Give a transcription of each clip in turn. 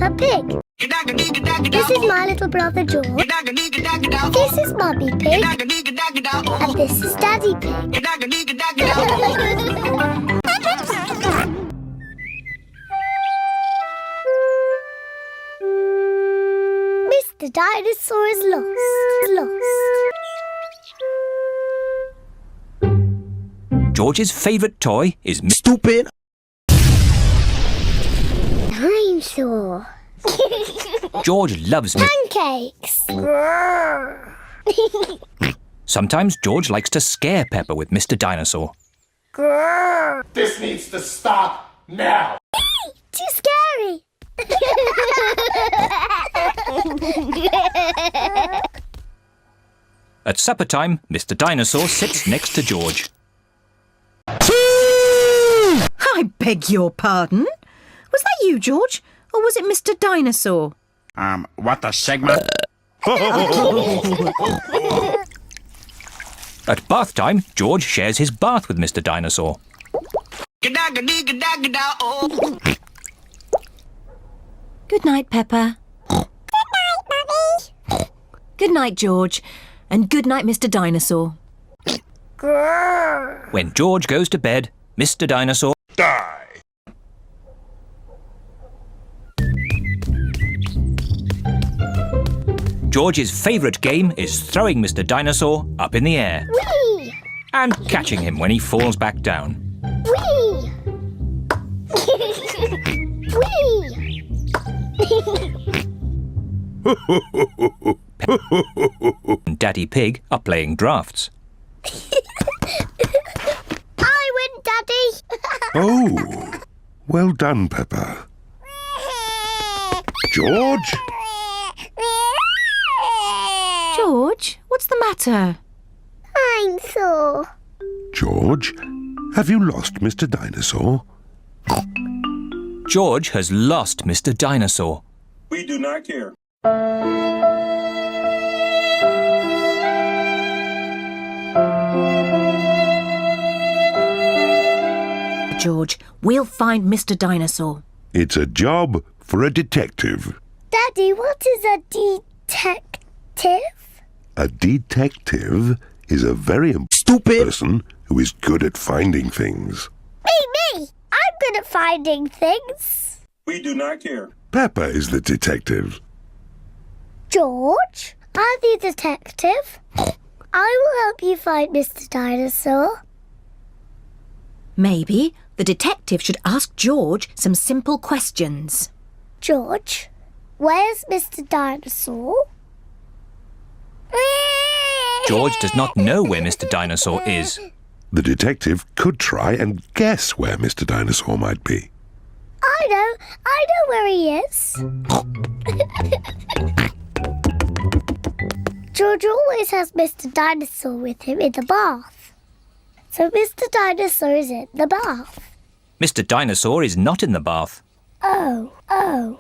Peppa Pig. This is my little brother George. This is Mummy Pig. And this is Daddy Pig. Mr. Dinosaur is lost. George's favourite toy is Stupid Dinosaur. George loves Pancakes. Sometimes George likes to scare Peppa with Mr. Dinosaur. This needs to stop now. Too scary. At supper time, Mr. Dinosaur sits next to George. I beg your pardon? Was that you, George? Or was it Mr. Dinosaur? What a segment. At bath time, George shares his bath with Mr. Dinosaur. Good night, Peppa. Good night, Mummy. Good night, George. And good night, Mr. Dinosaur. When George goes to bed, Mr. Dinosaur Die. George's favourite game is throwing Mr. Dinosaur up in the air Whee! and catching him when he falls back down. Whee! Whee! And Daddy Pig are playing drafts. I win, Daddy. Oh, well done, Peppa. George? George, what's the matter? I'm sore. George, have you lost Mr. Dinosaur? George has lost Mr. Dinosaur. We do not care. George, we'll find Mr. Dinosaur. It's a job for a detective. Daddy, what is a detective? A detective is a very stupid person who is good at finding things. Me! I'm good at finding things. We do not care. Peppa is the detective. George, I'm the detective. I will help you find Mr. Dinosaur. Maybe the detective should ask George some simple questions. George, where's Mr. Dinosaur? George does not know where Mr. Dinosaur is. The detective could try and guess where Mr. Dinosaur might be. I know where he is. George always has Mr. Dinosaur with him in the bath. So Mr. Dinosaur is in the bath. Mr. Dinosaur is not in the bath. Oh. I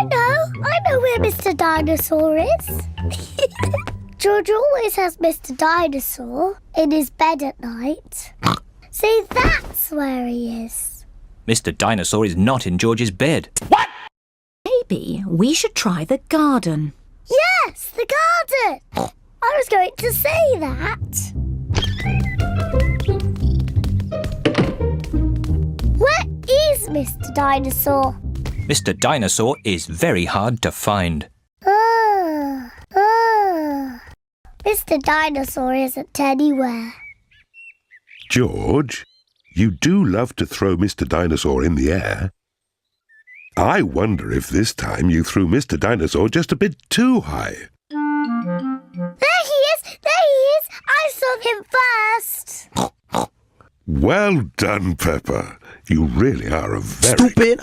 know where Mr. Dinosaur is. George always has Mr. Dinosaur in his bed at night. See, that's where he is. Mr. Dinosaur is not in George's bed. Maybe we should try the garden. Yes, the garden. I was going to say that. Where is Mr. Dinosaur? Mr. Dinosaur is very hard to find. Mr. Dinosaur isn't anywhere. George, you do love to throw Mr. Dinosaur in the air. I wonder if this time you threw Mr. Dinosaur just a bit too high. There he is! I saw him first. Well done, Peppa. You really are a very... Stupid.